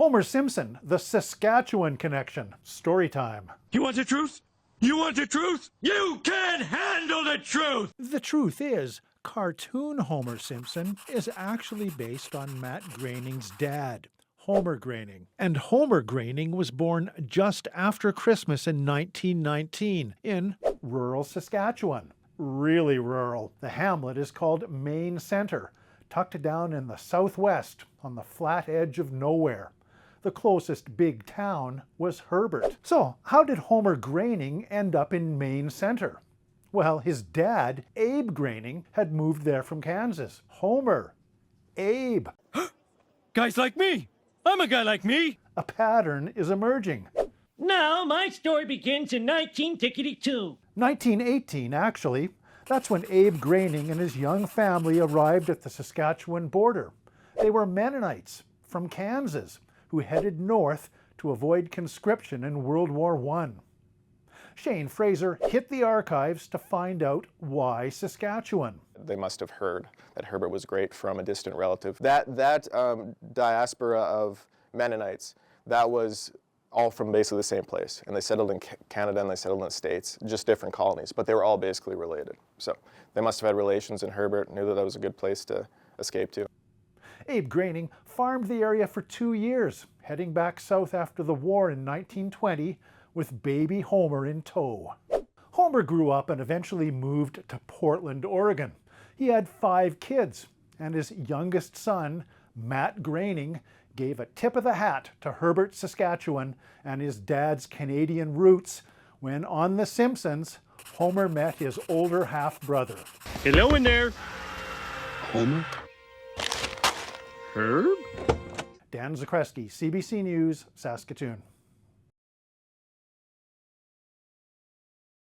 Homer Simpson, the Saskatchewan connection. Story time. You want the truth? You want the truth? You can't handle the truth! The truth is, cartoon Homer Simpson is actually based on Matt Groening's dad, Homer Groening. And Homer Groening was born just after Christmas in 1919 in rural Saskatchewan. Really rural. The hamlet is called Main Centre, tucked down in the southwest on the flat edge of nowhere. The closest big town was Herbert. So how did Homer Groening end up in Main Centre? Well, his dad, Abe Groening, had moved there from Kansas. Homer. Abe. Guys like me! I'm a guy like me! A pattern is emerging. Now, my story begins in 19-2. 1918, actually. That's when Abe Groening and his young family arrived at the Saskatchewan border. They were Mennonites from Kansas who headed north to avoid conscription in World War I. Shane Fraser hit the archives to find out why Saskatchewan. They must have heard that Herbert was great from a distant relative. That diaspora of Mennonites, that was all from basically the same place. And they settled in Canada and they settled in the States, just different colonies, but they were all basically related. So they must have had relations in Herbert, knew that that was a good place to escape to. Abe Groening farmed the area for 2 years, heading back south after the war in 1920 with baby Homer in tow. Homer grew up and eventually moved to Portland, Oregon. He had 5 kids, and his youngest son, Matt Groening, gave a tip of the hat to Herbert, Saskatchewan, and his dad's Canadian roots when on The Simpsons, Homer met his older half-brother. Hello in there! Homer? Herb? Dan Zakreski, CBC News, Saskatoon.